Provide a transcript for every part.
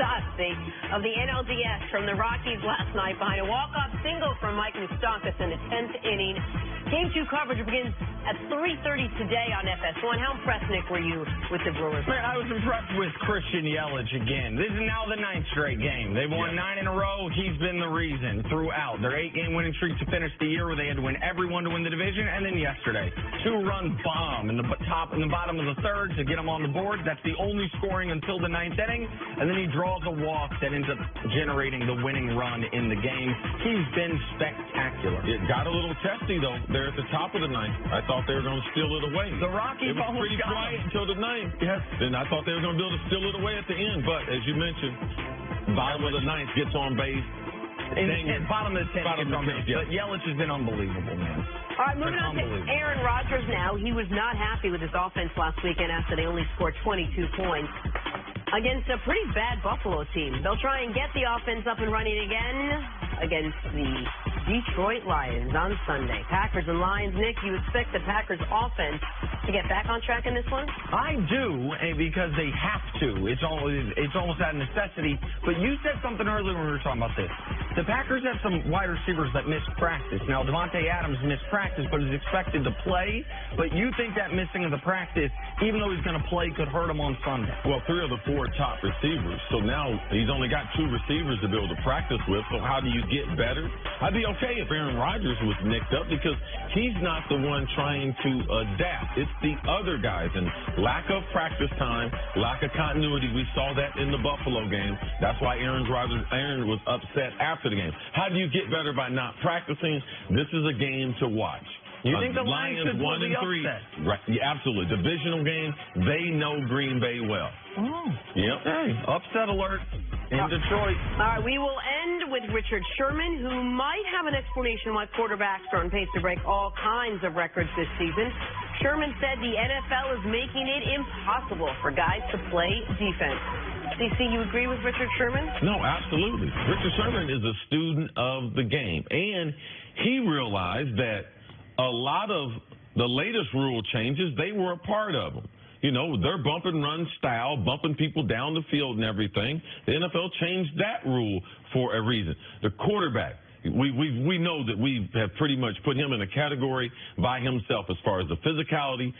Costly of the NLDS from the Rockies last night behind a walk-off single from Mike Moustakas in the 10th inning. Game 2 coverage begins at 3:30 today on FS1. How impressed, Nick, were you with the Brewers? Man, I was impressed with Christian Yelich again. This is now the 9th straight game. They've won 9 in a row. He's been the reason throughout. Their 8-game winning streak to finish the year where they had to win every one to win the division. And then yesterday, 2-run bomb in the bottom of the third to get him on the board. That's the only scoring until the 9th inning. And then he draws a walk that ends up generating the winning run in the game. He's been spectacular. It got a little testy, though, there at the top of the 9th. I thought they were going to steal it away. The Rockies it was almost pretty got quiet him. until the 9th. Yes. Then I thought they were going to be able to steal it away at the end. But as you mentioned, bottom of the 9th gets on base. And bottom of the 10th gets on base. Yeah. But Yelich has been unbelievable, man. All right, moving on to Aaron Rodgers now. He was not happy with his offense last weekend after they only scored 22 points against a pretty bad Buffalo team. They'll try and get the offense up and running again against the Detroit Lions on Sunday. Packers and Lions. Nick, you expect the Packers offense to get back on track in this one? I do, because they have to. It's almost out of necessity. But you said something earlier when we were talking about this. The Packers have some wide receivers that missed practice. Now, Devontae Adams missed practice, but is expected to play. But you think that missing of the practice, even though he's going to play, could hurt him on Sunday? Well, 3 of the 4 top receivers. So now he's only got 2 receivers to be able to practice with. So how do you get better? I'd be okay if Aaron Rodgers was nicked up because he's not the one trying to adapt. It's the other guys. And lack of practice time, lack of continuity. We saw that in the Buffalo game. That's why Aaron was upset after the game. How do you get better by not practicing? This is a game to watch. You think the Lions could pull the 1-3. upset? Right, yeah, absolutely. Divisional game. They know Green Bay well. Oh. Yep. Hey, upset alert in Detroit. All right, we will end with Richard Sherman, who might have an explanation why quarterbacks are on pace to break all kinds of records this season. Sherman said the NFL is making it impossible for guys to play defense. CC, you agree with Richard Sherman? No, absolutely. Richard Sherman is a student of the game, and he realized that a lot of the latest rule changes, they were a part of them. You know, their bump and run style, bumping people down the field and everything. The NFL changed that rule for a reason. The quarterback, we know that we have pretty much put him in a category by himself as far as the physicality.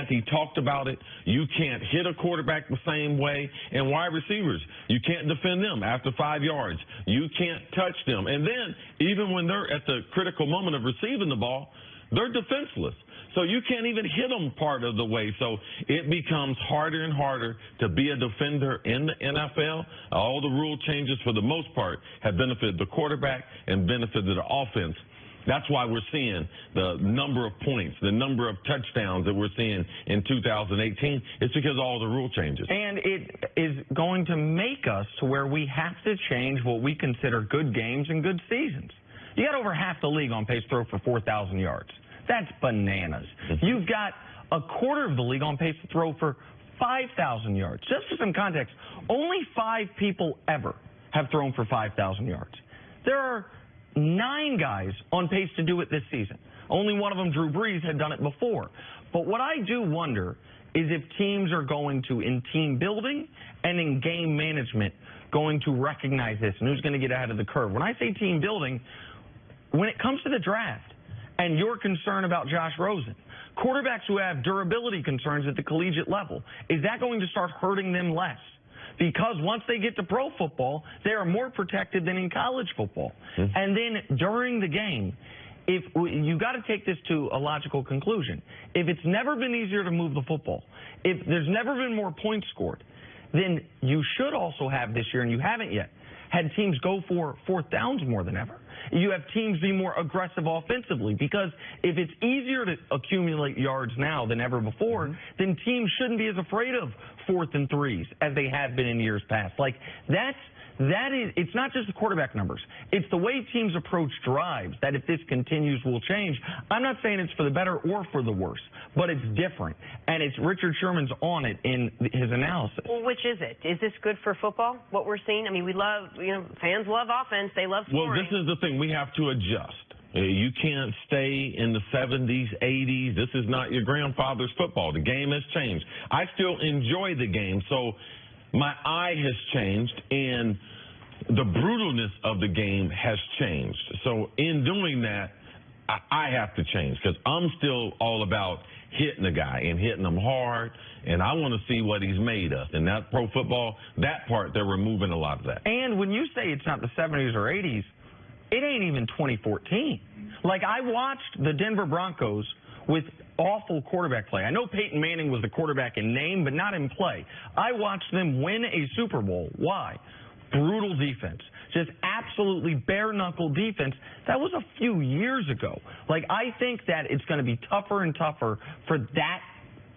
He talked about it. You can't hit a quarterback the same way. And wide receivers, you can't defend them after 5 yards. You can't touch them. And then even when they're at the critical moment of receiving the ball, they're defenseless. So you can't even hit them part of the way. So it becomes harder and harder to be a defender in the NFL. All the rule changes, for the most part, have benefited the quarterback and benefited the offense. That's why we're seeing the number of points, the number of touchdowns that we're seeing in 2018. It's because of all the rule changes. And it is going to make us to where we have to change what we consider good games and good seasons. You got over half the league on pace to throw for 4,000 yards. That's bananas. You've got a quarter of the league on pace to throw for 5,000 yards. Just for some context, only 5 people ever have thrown for 5,000 yards. There are 9 guys on pace to do it this season. Only one of them, Drew Brees, had done it before. But what I do wonder is if teams are going to, in team building and in game management, going to recognize this and who's going to get ahead of the curve. When I say team building, when it comes to the draft, and your concern about Josh Rosen, quarterbacks who have durability concerns at the collegiate level, is that going to start hurting them less? Because once they get to pro football, they are more protected than in college football. And then during the game, if you got to take this to a logical conclusion. If it's never been easier to move the football, if there's never been more points scored, then you should also have this year, and you haven't yet, had teams go for 4th downs more than ever. You have teams be more aggressive offensively, because if it's easier to accumulate yards now than ever before, then teams shouldn't be as afraid of 4th and 3s as they have been in years past. Like, it's not just the quarterback numbers. It's the way teams approach drives that, if this continues, will change. I'm not saying it's for the better or for the worse, but it's different. And it's Richard Sherman's on it in his analysis. Well, which is it? Is this good for football, what we're seeing? I mean, we love, fans love offense. They love scoring. Well, this is the thing. We have to adjust. You can't stay in the 70s, 80s. This is not your grandfather's football. The game has changed. I still enjoy the game. So my eye has changed, and the brutalness of the game has changed. So in doing that, I have to change because I'm still all about hitting a guy and hitting him hard, and I want to see what he's made of. And that pro football, that part, they're removing a lot of that. And when you say it's not the 70s or 80s, it ain't even 2014. Like, I watched the Denver Broncos with awful quarterback play. I know Peyton Manning was the quarterback in name, but not in play. I watched them win a Super Bowl. Why? Brutal defense. Just absolutely bare-knuckle defense. That was a few years ago. Like, I think that it's going to be tougher and tougher for that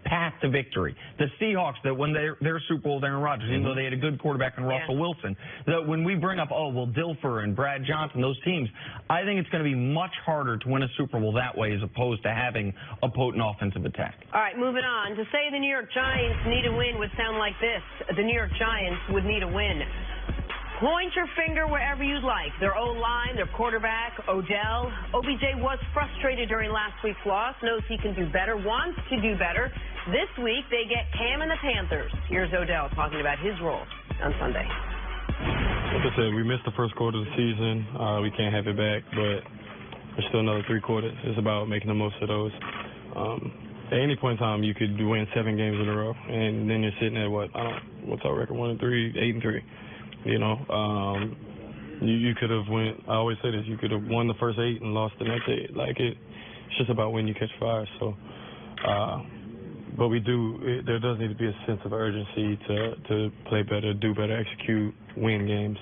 path to victory. The Seahawks, that when their Super Bowl with Aaron Rodgers, even though they had a good quarterback in Russell Wilson, that when we bring up, Dilfer and Brad Johnson, those teams, I think it's going to be much harder to win a Super Bowl that way as opposed to having a potent offensive attack. All right, moving on. To say the New York Giants need a win would sound like this. The New York Giants would need a win. Point your finger wherever you'd like. Their O-line, their quarterback, Odell. OBJ was frustrated during last week's loss, knows he can do better, wants to do better. This week, they get Cam and the Panthers. Here's Odell talking about his role on Sunday. Like I said, we missed the first quarter of the season. We can't have it back, but there's still another 3 quarters. It's about making the most of those. At any point in time, you could win 7 games in a row, and then you're sitting at what's our record? 1-3, 8-3. You know, you could have I always say this, you could have won the first 8 and lost the next 8. Like, it's just about when you catch fire. So, but there does need to be a sense of urgency to play better, do better, execute, win games.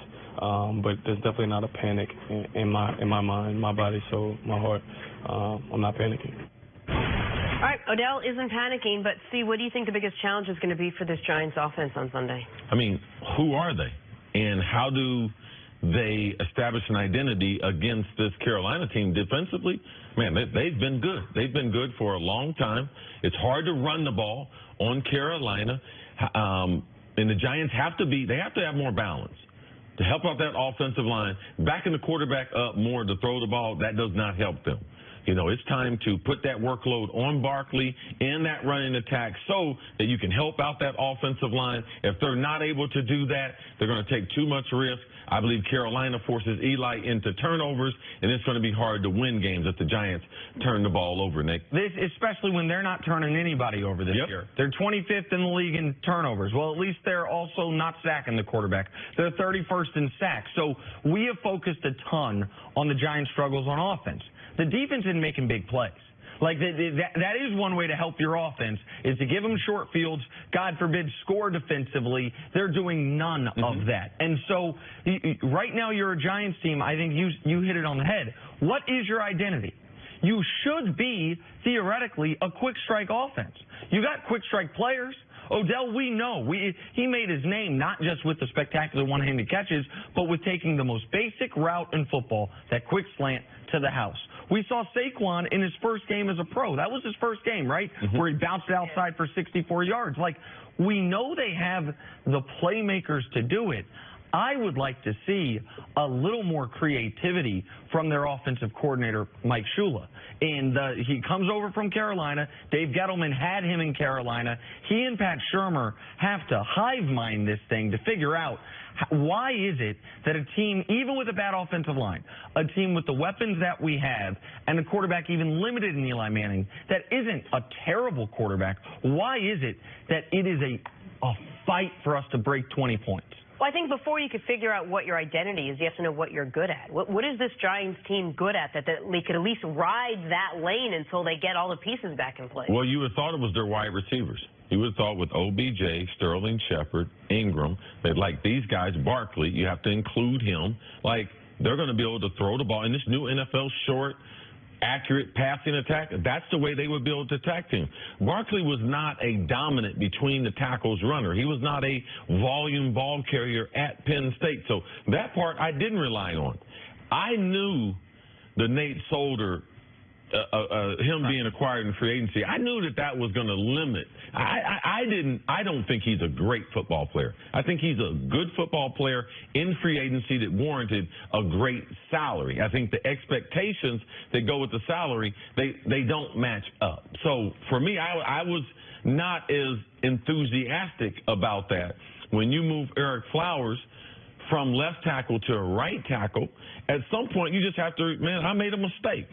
But there's definitely not a panic in my mind, my body, soul, my heart. I'm not panicking. All right, Odell isn't panicking, but see, what do you think the biggest challenge is going to be for this Giants offense on Sunday? I mean, who are they? And how do they establish an identity against this Carolina team defensively? Man, they've been good. They've been good for a long time. It's hard to run the ball on Carolina. And the Giants have to have more balance to help out that offensive line. Backing the quarterback up more to throw the ball, that does not help them. You know, it's time to put that workload on Barkley and that running attack so that you can help out that offensive line. If they're not able to do that, they're going to take too much risk. I believe Carolina forces Eli into turnovers, and it's going to be hard to win games if the Giants turn the ball over, Nick. Especially when they're not turning anybody over this year. They're 25th in the league in turnovers. Well, at least they're also not sacking the quarterback. They're 31st in sacks. So we have focused a ton on the Giants' struggles on offense. The defense isn't making big plays. Like, that is one way to help your offense, is to give them short fields, God forbid, score defensively. They're doing none of that. And so right now you're a Giants team. I think you hit it on the head. What is your identity? You should be, theoretically, a quick strike offense. You got quick strike players. Odell, we know. He made his name not just with the spectacular one-handed catches, but with taking the most basic route in football, that quick slant to the house. We saw Saquon in his first game as a pro. That was his first game, right? Where he bounced it outside for 64 yards. Like, we know they have the playmakers to do it. I would like to see a little more creativity from their offensive coordinator, Mike Shula. And he comes over from Carolina. Dave Gettleman had him in Carolina. He and Pat Shurmur have to hive mind this thing to figure out why is it that a team, even with a bad offensive line, a team with the weapons that we have, and a quarterback even limited in Eli Manning, that isn't a terrible quarterback, why is it that it is a fight for us to break 20 points? Well, I think before you could figure out what your identity is, you have to know what you're good at. What is this Giants team good at that they could at least ride that lane until they get all the pieces back in place? Well, you would have thought it was their wide receivers. You would have thought with OBJ, Sterling Shepard, Ingram, that like these guys, Barkley, you have to include him. Like, they're going to be able to throw the ball in this new NFL short, accurate passing attack. That's the way they would be able to attack him. Barkley was not a dominant between the tackles runner. He was not a volume ball carrier at Penn State. So that part I didn't rely on. I knew the Nate Solder, him being acquired in free agency, I knew that was going to limit. I don't think he's a great football player. I think he's a good football player in free agency that warranted a great salary. I think the expectations that go with the salary, they don't match up. So for me, I was not as enthusiastic about that. when you move Eric Flowers from left tackle to right tackle, at some point you just have to, man, I made a mistake.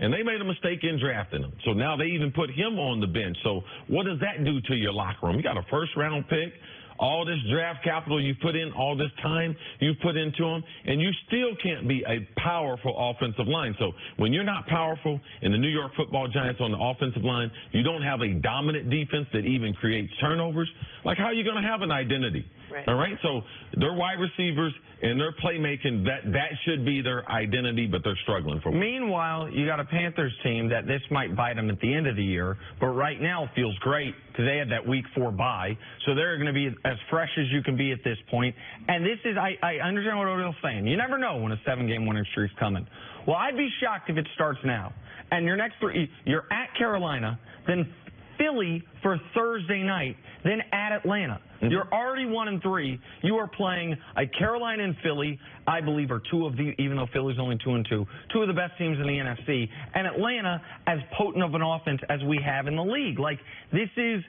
And they made a mistake in drafting him. So now they even put him on the bench. So what does that do to your locker room? You got a first-round pick, all this draft capital you put in, all this time you put into him, and you still can't be a powerful offensive line. So when you're not powerful in the New York Football Giants on the offensive line, you don't have a dominant defense that even creates turnovers, like how are you going to have an identity? Right. All right, so their wide receivers and their playmaking, that should be their identity, but they're struggling for it. Meanwhile, you got a Panthers team that this might bite them at the end of the year, but right now feels great because they had that Week 4 bye, so they're going to be as fresh as you can be at this point. And this is, I understand what Odell's saying. You never know when a 7-game winning streak's coming. Well, I'd be shocked if it starts now. And your next three, you're at Carolina, then Philly for Thursday night, then at Atlanta. Mm-hmm. You're already 1-3. You are playing a Carolina and Philly, I believe, are two of the, even though Philly's only 2-2, two of the best teams in the NFC, and Atlanta as potent of an offense as we have in the league. Like, this is,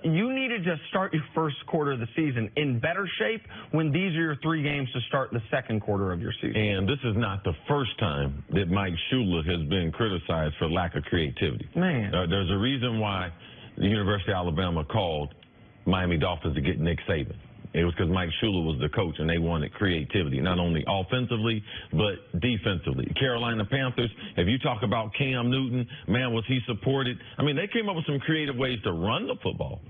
you needed to start your first quarter of the season in better shape when these are your 3 games to start the second quarter of your season. And this is not the first time that Mike Shula has been criticized for lack of creativity. Man. There's a reason why the University of Alabama called Miami Dolphins to get Nick Saban. It was because Mike Shula was the coach, and they wanted creativity, not only offensively, but defensively. Carolina Panthers, if you talk about Cam Newton, man, was he supported? I mean, they came up with some creative ways to run the football.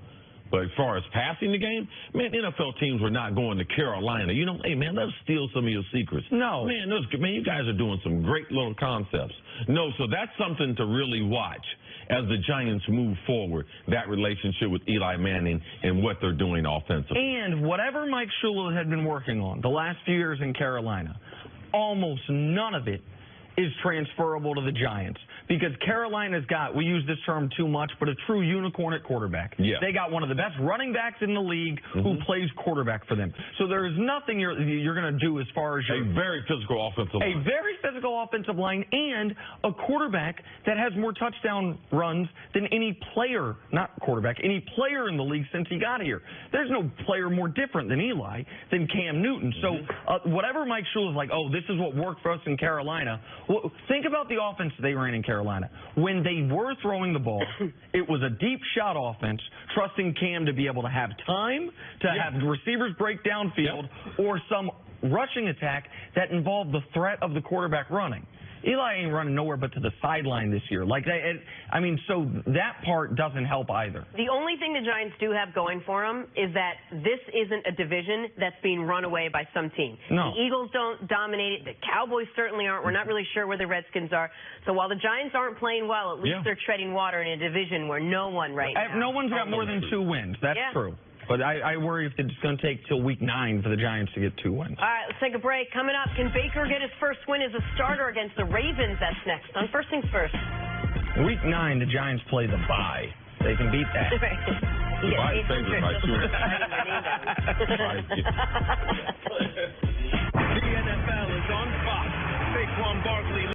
But as far as passing the game, man, NFL teams were not going to Carolina. You know, hey, man, let's steal some of your secrets. No. Man, you guys are doing some great little concepts. No, so that's something to really watch as the Giants move forward, that relationship with Eli Manning and what they're doing offensively. And whatever Mike Shula had been working on the last few years in Carolina, almost none of it is transferable to the Giants. Because Carolina's got, we use this term too much, but a true unicorn at quarterback. Yeah. They got one of the best running backs in the league who plays quarterback for them. So there is nothing you're going to do as far as a very physical offensive line. A very physical offensive line and a quarterback that has more touchdown runs than any player, not quarterback, any player in the league since he got here. There's no player more different than Eli, than Cam Newton. So whatever Mike Shula is like, oh, this is what worked for us in Carolina. Well, think about the offense they ran in Carolina. When they were throwing the ball, it was a deep shot offense, trusting Cam to be able to have time, to have receivers break downfield, or some rushing attack that involved the threat of the quarterback running. Eli ain't running nowhere but to the sideline this year. So that part doesn't help either. The only thing the Giants do have going for them is that this isn't a division that's being run away by some team. No. The Eagles don't dominate it. The Cowboys certainly aren't. We're not really sure where the Redskins are. So while the Giants aren't playing well, at least they're treading water in a division where no one No one's got more than 2 wins. That's true. But I worry if it's going to take till week 9 for the Giants to get 2 wins. All right, let's take a break. Coming up, can Baker get his first win as a starter against the Ravens? That's next on First Things First. Week 9, the Giants play the bye. They can beat that. The bye favored by 2. The NFL is on Fox. Saquon Barkley.